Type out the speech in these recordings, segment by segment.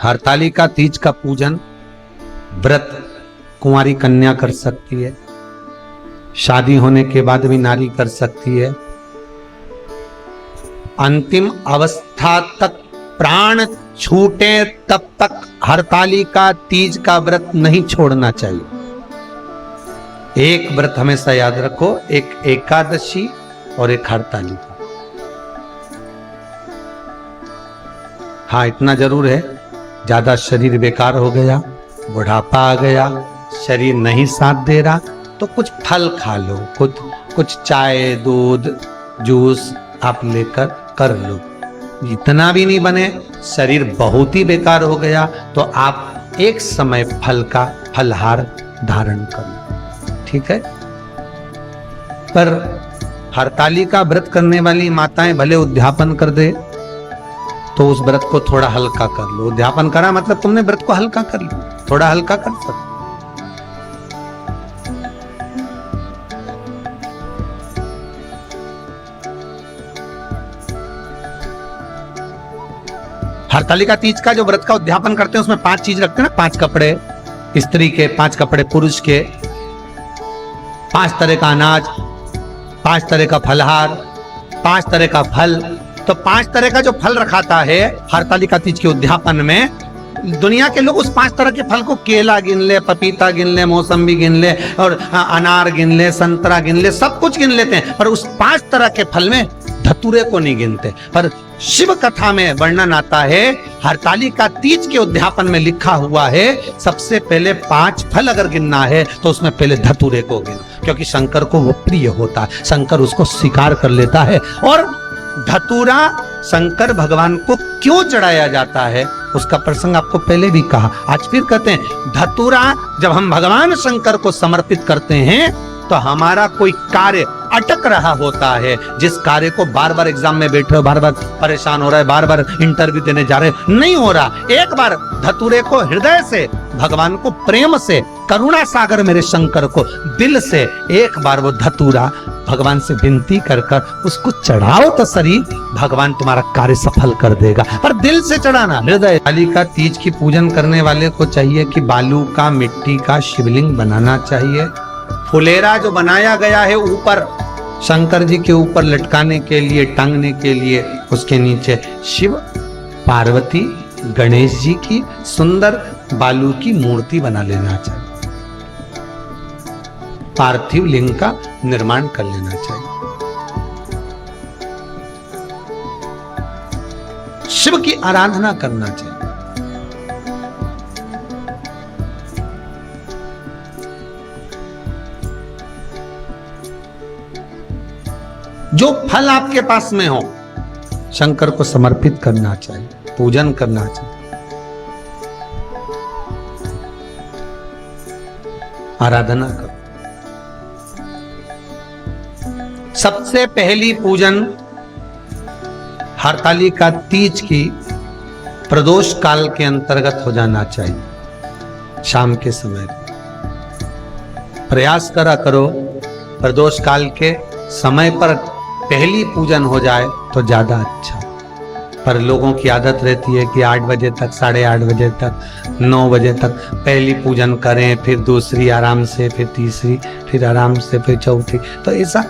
हरतालिका तीज का पूजन व्रत कुंवारी कन्या कर सकती है, शादी होने के बाद भी नारी कर सकती है। अंतिम अवस्था तक प्राण छूटे तब तक हरतालिका तीज का व्रत नहीं छोड़ना चाहिए। एक व्रत हमेशा याद रखो, एक एकादशी और एक हरतालिका। हाँ, इतना जरूर है, ज्यादा शरीर बेकार हो गया, बुढ़ापा आ गया, शरीर नहीं साथ दे रहा, तो कुछ फल खा लो, कुछ चाय दूध जूस आप लेकर कर लो। इतना भी नहीं बने, शरीर बहुत ही बेकार हो गया, तो आप एक समय फल का फलहार धारण कर लो, ठीक है। पर हरतालिका व्रत करने वाली माताएं भले उद्यापन कर दे, तो उस व्रत को थोड़ा हल्का कर लो। उद्यापन करा मतलब तुमने व्रत को हल्का कर लो, थोड़ा हल्का कर सकते। हरतालिका तीज का जो व्रत का उद्यापन करते हैं उसमें 5 चीज रखते हैं ना, 5 कपड़े स्त्री के, 5 कपड़े पुरुष के, 5 तरह का अनाज, 5 तरह का फलहार, 5 तरह का फल। तो 5 तरह का जो फल रखाता है हरतालिका तीज के उद्यापन में, दुनिया के लोग उस 5 तरह के फल को केला गिन ले, पपीता गिन ले, मौसम्बी गिन ले, और अनार गिन ले, संतरा गिन ले, सब कुछ गिन लेते हैं, पर उस 5 तरह के फल में धतूरे को नहीं गिनते। पर शिव कथा में वर्णन आता है, हरतालिका तीज के उद्यापन में लिखा हुआ है, सबसे पहले 5 फल अगर गिनना है तो उसमें पहले धतूरे को गिन, क्योंकि शंकर को वो प्रिय होता है, शंकर उसको स्वीकार कर लेता है। और धतूरा शंकर भगवान को क्यों चढ़ाया जाता है उसका प्रसंग आपको पहले भी कहा, आज फिर कहते हैं। धतूरा जब हम भगवान शंकर को समर्पित करते हैं तो हमारा कोई कार्य अटक रहा होता है, जिस कार्य को बार बार एग्जाम में बैठे हो, बार बार परेशान हो रहा है, बार बार इंटरव्यू देने जा रहे हो, नहीं हो रहा, एक बार धतूरे को हृदय से भगवान को प्रेम से, करुणा सागर मेरे शंकर को दिल से एक बार वो धतूरा भगवान से विनती कर उसको चढ़ाओ तो शरीर, भगवान तुम्हारा कार्य सफल कर देगा। पर दिल से चढ़ाना, हृदय। हरतालिका तीज की पूजन करने वाले को चाहिए कि बालू का, मिट्टी का शिवलिंग बनाना चाहिए। फुलेरा जो बनाया गया है ऊपर शंकर जी के ऊपर लटकाने के लिए, टांगने के लिए, उसके नीचे शिव पार्वती गणेश जी की सुंदर बालू की मूर्ति बना लेना चाहिए, पार्थिव लिंग का निर्माण कर लेना चाहिए। शिव की आराधना करना चाहिए। जो फल आपके पास में हो शंकर को समर्पित करना चाहिए, पूजन करना चाहिए, आराधना करो। सबसे पहली पूजन हरतालिका तीज की प्रदोष काल के अंतर्गत हो जाना चाहिए। शाम के समय प्रयास करो प्रदोष काल के समय पर पहली पूजन हो जाए तो ज्यादा अच्छा। पर लोगों की आदत रहती है कि 8 बजे तक, 8:30 बजे तक, 9 बजे तक पहली पूजन करें, फिर दूसरी आराम से, फिर तीसरी, फिर आराम से, फिर चौथी। तो ऐसा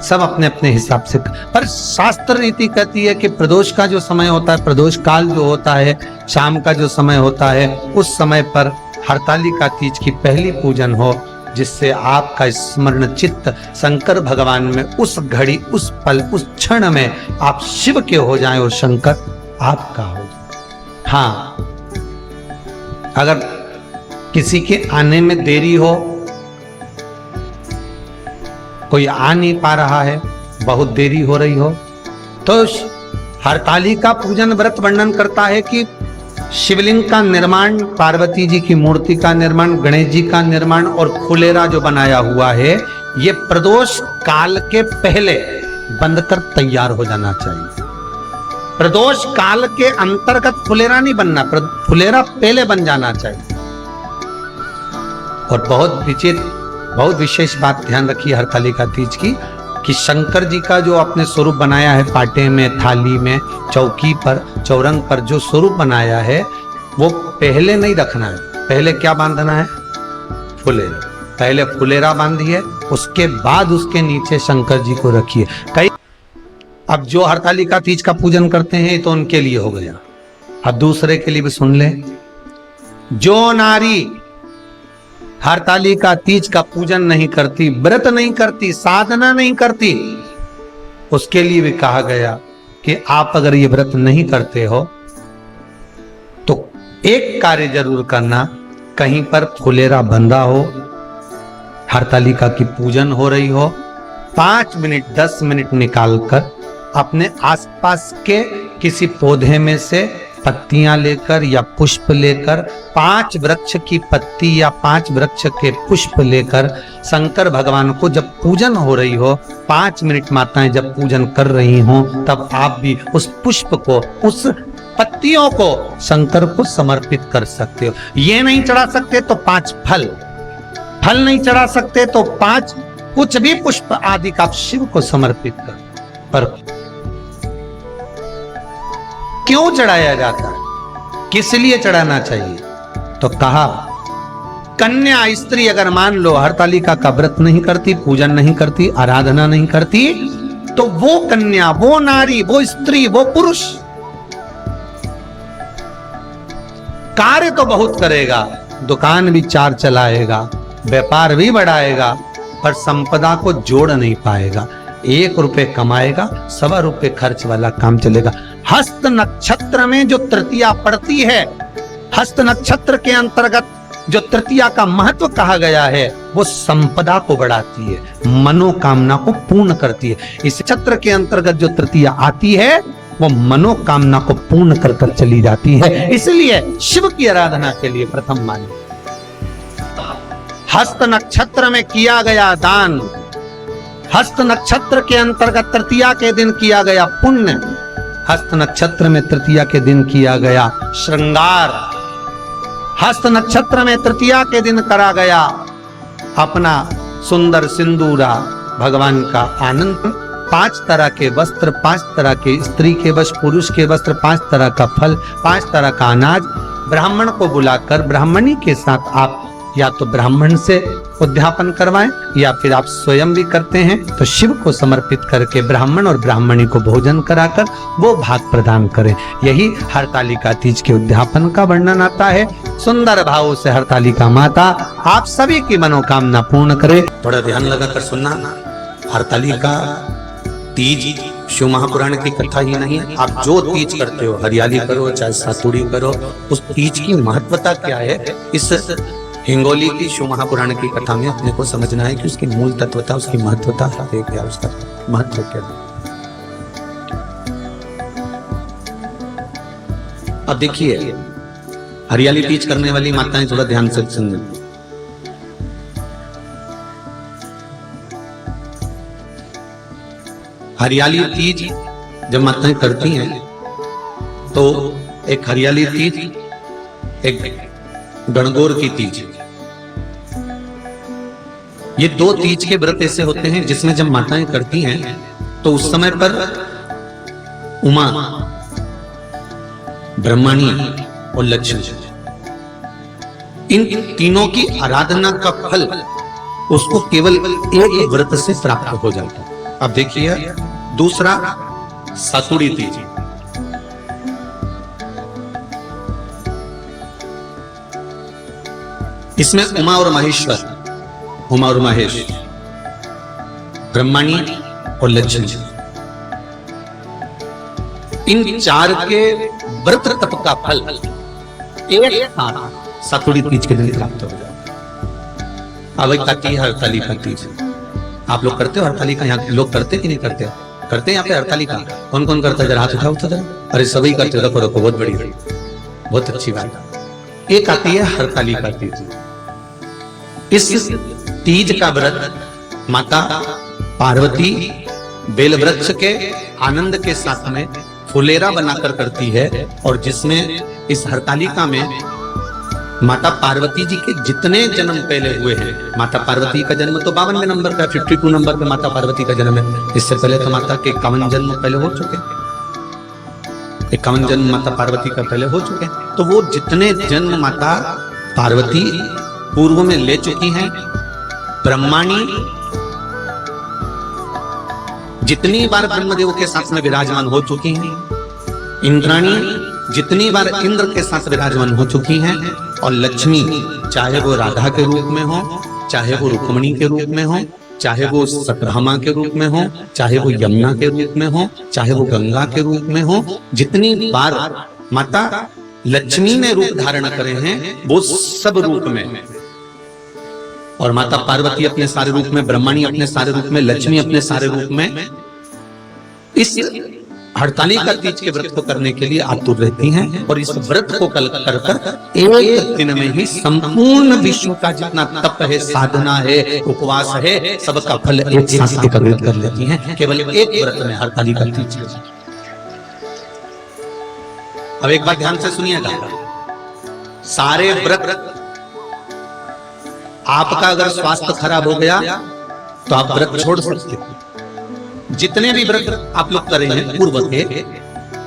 सब अपने अपने हिसाब से। पर शास्त्र रीति कहती है कि प्रदोष का जो समय होता है, प्रदोष काल जो होता है, शाम का जो समय होता है, उस समय पर हरतालिका तीज की पहली पूजन हो, जिससे आपका स्मरण चित्त शंकर भगवान में उस घड़ी, उस पल, उस क्षण में आप शिव के हो जाएं और शंकर आपका हो जाए। हाँ, अगर किसी के आने में देरी हो, कोई आ नहीं पा रहा है, बहुत देरी हो रही हो, तो हरतालिका पूजन व्रत वर्णन करता है कि शिवलिंग का निर्माण, पार्वती जी की मूर्ति का निर्माण, गणेश जी का निर्माण और फुलेरा जो बनाया हुआ है, ये प्रदोष काल के पहले बनकर तैयार हो जाना चाहिए। प्रदोष काल के अंतर्गत फुलेरा नहीं बनना, फुलेरा पहले बन जाना चाहिए। और बहुत विशेष बात ध्यान रखिए हरतालिका तीज की, कि शंकर जी का जो आपने स्वरूप बनाया है, पाटे में, थाली में, चौकी पर, चौरंग पर जो स्वरूप बनाया है, वो पहले नहीं रखना है, पहले क्या बांधना है? फुलेरा। पहले फुलेरा बांधिए, उसके बाद उसके नीचे शंकर जी को रखिए। कई अब जो हरतालिका तीज का पूजन करते हैं तो उनके लिए हो गया, अब दूसरे के लिए भी सुन ले। जो नारी हरतालिका तीज का पूजन नहीं करती, व्रत नहीं करती, साधना नहीं करती, उसके लिए भी कहा गया कि आप अगर ये व्रत नहीं करते हो तो एक कार्य जरूर करना, कहीं पर फुलेरा बंधा हो, हरतालिका की पूजन हो रही हो, 5 मिनट 10 मिनट निकालकर अपने आसपास के किसी पौधे में से पत्तियां लेकर या पुष्प लेकर, 5 वृक्ष की पत्ती या 5 वृक्ष के पुष्प लेकर शंकर भगवान को जब पूजन हो रही हो, 5 मिनट माताएं जब पूजन कर रही हो, तब आप भी उस पुष्प को, उस पत्तियों को शंकर को समर्पित कर सकते हो। ये नहीं चढ़ा सकते तो 5 फल नहीं चढ़ा सकते तो 5 कुछ भी पुष्प आदि का आप शिव को समर्पित कर। पर क्यों चढ़ाया जाता है, किस लिए चढ़ाना चाहिए? तो कहा कन्या स्त्री अगर मान लो हरतालिका का व्रत नहीं करती, पूजन नहीं करती, आराधना नहीं करती, तो वो कन्या, वो नारी, वो स्त्री, वो पुरुष कार्य तो बहुत करेगा, दुकान भी 4 चलाएगा, व्यापार भी बढ़ाएगा, पर संपदा को जोड़ नहीं पाएगा। 1 रुपए कमाएगा, 1.25 रुपए खर्च वाला काम चलेगा। हस्त नक्षत्र में जो तृतीया पड़ती है, हस्त नक्षत्र के अंतर्गत जो तृतीया का महत्व कहा गया है, वो संपदा को बढ़ाती है, मनोकामना को पूर्ण करती है। इस नक्षत्र के अंतर्गत जो तृतीया आती है वो मनोकामना को पूर्ण कर कर चली जाती है। इसलिए शिव की आराधना के लिए प्रथम मान्य। हस्त नक्षत्र में किया गया दान, हस्त नक्षत्र के अंतर्गत तृतीया के दिन किया गया पुण्य, हस्त नक्षत्र में तृतीया के दिन किया गया श्रृंगार, हस्त नक्षत्र में तृतीया के दिन करा गया अपना सुंदर सिंदूरा, भगवान का आनंद, 5 तरह के वस्त्र, 5 तरह के स्त्री के वस्त्र, पुरुष के वस्त्र, 5 तरह का फल, 5 तरह का अनाज, ब्राह्मण को बुलाकर ब्राह्मणी के साथ आप या तो ब्राह्मण से उद्यापन करवाएं या फिर आप स्वयं भी करते हैं तो शिव को समर्पित करके ब्राह्मण और ब्राह्मणी को भोजन कराकर वो भाग प्रदान करें। यही हरतालिका तीज के उद्यापन का वर्णन आता है। सुंदर भावों से हरतालिका माता आप सभी की मनोकामना पूर्ण करे। थोड़ा ध्यान लगाकर सुनना। हरतालिका तीज शिव महापुराण की कथा ही नहीं है, आप जो तीज करते हो, हरियाली करो चाहे सातुड़ी करो, उस तीज की महत्वता क्या है, इस हिंगोली की शिव महापुराण की कथा में अपने को समझना है कि उसकी मूल तत्वता, उसकी महत्वता है क्या, उसका महत्व क्या। अब देखिए हरियाली तीज करने वाली माताएं थोड़ा ध्यान से सुनिए। हरियाली तीज जब माताएं करती हैं तो एक हरियाली तीज, एक गणगौर की तीज, ये 2 तीज के व्रत ऐसे होते हैं जिसमें जब माताएं करती हैं तो उस समय पर उमा, ब्रह्मणी और लक्ष्मी, इन तीनों की आराधना का फल उसको केवल एक व्रत से प्राप्त हो जाता है। अब देखिए दूसरा सातुड़ी तीज, इसमें उमा और महेश्वर, उमा और महेश, ब्रह्मणी और लक्ष्मी, इन 4 के व्रत तप का फल एक साथ सातुड़ी तीज के दिन प्राप्त हो जाता। अब एक आती है हरतालिका तीज। आप लोग करते हो हरतालिका? यहाँ लोग करते कि नहीं करते? करते हैं यहाँ पे हरतालिका? कौन कौन करता है? जरा हाथ उठाओ तो जरा। अरे सभी करते हो, देखो बहुत बड़ी, बहुत अच्छी बात। एक आती है हरतालिका तीज। इस तीज का व्रत माता पार्वती बेल वृक्ष के आनंद के साथ में फुलेरा बनाकर करती है, और जिसमें इस हरतालिका में माता पार्वती जी के जितने जन्म पहले हुए हैं, माता पार्वती का जन्म तो 52वें नंबर का, 52 नंबर पे माता पार्वती का जन्म है। इससे पहले तो माता के 51 जन्म पहले हो चुके। 51 जन्म माता पार्वती का पहले हो चुके हैं। तो वो जितने जन्म माता पार्वती पूर्व में ले चुकी हैं, ब्रह्माणी जितनी बार ब्रह्मदेव के साथ में विराजमान हो चुकी हैं, इंद्राणी जितनी बार इंद्र के साथ विराजमान हो चुकी हैं, और लक्ष्मी चाहे वो राधा के रूप में हो, चाहे वो रुक्मणी के रूप में हो, चाहे वो सतभामा के रूप में हो, चाहे वो यमुना के रूप में हो, चाहे वो गंगा के रूप में हो, जितनी बार माता लक्ष्मी ने रूप धारण करे हैं वो सब रूप में, और माता पार्वती अपने सारे रूप में, ब्रह्माणी अपने सारे रूप में, लक्ष्मी अपने सारे रूप में इस हड़तालिका तीज के व्रत को करने के लिए आतुर रहती हैं। और इस व्रत को कल कर कर एक दिन में ही संपूर्ण विश्व का जितना तप है, साधना है, उपवास है, सबका फल एक साथ एकत्रित कर लेती हैं केवल एक व्रत में, हड़तालिका तीज। अब एक बात ध्यान से सुनिएगा, सारे व्रत आपका अगर स्वास्थ्य खराब हो गया तो आप व्रत छोड़ सकते हैं। जितने भी व्रत आप लोग कर रहे हैं पूर्व के,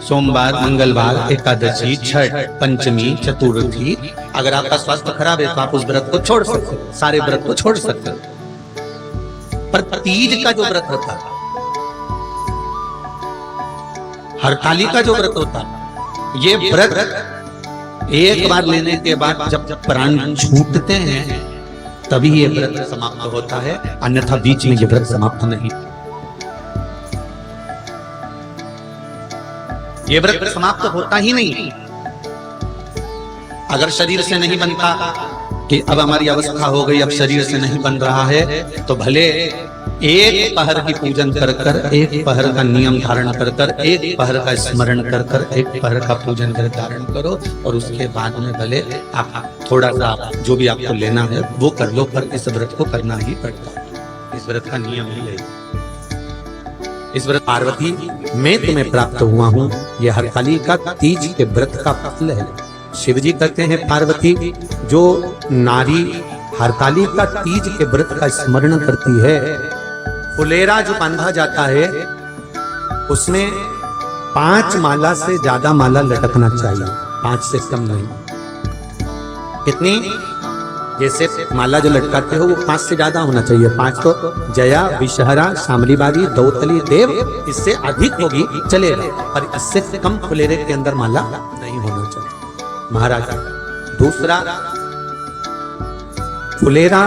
सोमवार, मंगलवार, एकादशी, छठ, पंचमी, चतुर्थी, अगर आपका स्वास्थ्य खराब है तो आप उस व्रत को छोड़ सकते हैं, सारे व्रत को छोड़ सकते हैं। पर तीज का जो व्रत होता है, हरतालिका जो व्रत होता है, ये व्रत एक बार लेने के बाद जब प्राण छूटते हैं तभी ये व्रत समाप्त होता है, अन्यथा बीच में ये व्रत समाप्त नहीं। ये व्रत समाप्त होता ही नहीं। अगर शरीर से नहीं बनता कि अब हमारी अवस्था हो गई, अब शरीर से नहीं बन रहा है, तो भले एक पहर की पूजन कर कर, एक पहर का नियम धारण कर कर, एक पहर का स्मरण कर कर, एक पहर का पूजन कर धारण करो, और उसके बाद में भले आप थोड़ा सा जो भी आपको लेना है वो कर लो, पर इस व्रत को करना ही पड़ता है। इस व्रत का नियम ही है। इस व्रत पार्वती मैं तुम्हें प्राप्त हुआ हूं, यह हरतालिका तीज के व्रत का फल है। शिव जी कहते हैं पार्वती, जो नारी हरतालिका तीज के व्रत का स्मरण करती है, फुलेरा जो बांधा जाता है उसमें 5 माला से ज्यादा माला लटकना चाहिए, 5 से कम नहीं। कितनी? जैसे माला जो लटकाते हो वो 5 से ज्यादा होना चाहिए। 5 तो जया, विषहरा, शामलीबारी, दौतली, देव, इससे अधिक होगी चलेगा, पर इससे कम फुलेरे के अंदर माला नहीं होना चाहिए महाराज। दूसरा, फुलेरा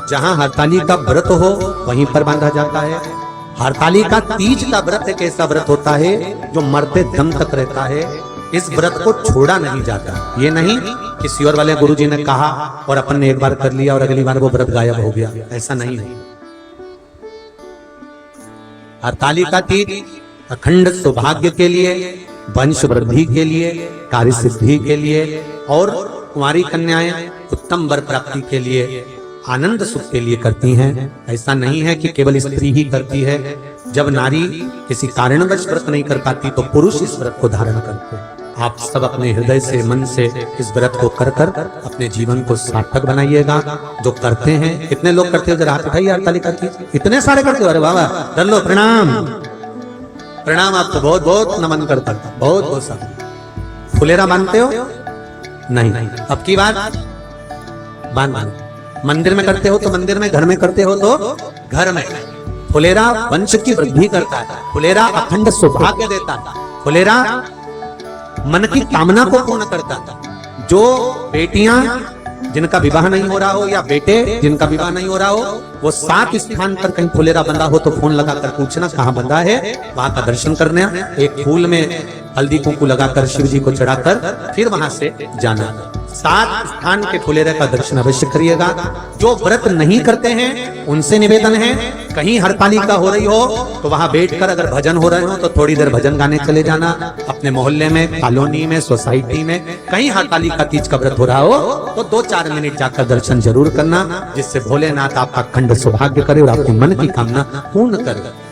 जहां हरतालिका व्रत हो वहीं पर बांधा जाता है। हरतालिका तीज का व्रत एक ऐसा व्रत होता है जो मरते दम तक रहता है। इस व्रत को छोड़ा नहीं जाता। ये नहीं किसी और वाले गुरुजी ने कहा और अपन ने एक बार कर लिया और अगली बार वो व्रत गायब हो गया, ऐसा नहीं है। हरतालिका तीज अखंड सौभाग्य के लिए, वंश वृद्धि के लिए, कार्य सिद्धि के लिए, और कुंवारी कन्याएं उत्तम वर प्राप्ति के लिए, आनंद सुख के लिए करती हैं। ऐसा नहीं है कि केवल स्त्री ही करती है। जब नारी किसी कारणवश व्रत नहीं कर पाती तो पुरुष इस व्रत को धारण करते हैं। आप सब अपने हृदय से, मन से इस व्रत को कर कर अपने जीवन को सार्थक बनाइएगा। जो करते हैं, कितने लोग करते हो जरा हाथ उठाइए। हरतालिका तीज इतने सारे करते हो? अरे बाबा, कर लो, प्रणाम प्रणाम, आपको बहुत बहुत नमन करता, बहुत बहुत सारा। फुलेरा बांधते हो? नहीं। अब की बात बांध। मंदिर में करते हो तो मंदिर में, घर में करते हो तो घर में। फुलेरा वंश की वृद्धि करता है, फुलेरा अखंड सौभाग्य देता है, फुलेरा मन की कामना को पूर्ण करता है। जो बेटियां जिनका विवाह नहीं हो रहा हो या बेटे जिनका विवाह नहीं हो रहा हो, वो 7 स्थान पर कहीं फुलेरा बंधा हो तो फोन लगाकर पूछना कहाँ बंधा है, वहां का दर्शन करने, एक फूल में हल्दी कुंकू लगाकर शिव जी को चढ़ाकर फिर वहां से जाना। 7 स्थान के फुलेरे का दर्शन अवश्य करिएगा। जो व्रत नहीं करते हैं उनसे निवेदन है, कहीं हरतालिका हो रही हो तो वहां बैठकर अगर भजन हो रहे हो तो थोड़ी देर भजन गाने चले जाना। अपने मोहल्ले में, कॉलोनी में, सोसाइटी में कहीं हरतालिका तीज का व्रत हो रहा हो तो 2-4 मिनट जाकर दर्शन जरूर करना, जिससे भोलेनाथ आपका अखंड सौभाग्य करे और आपके मन की कामना पूर्ण करे।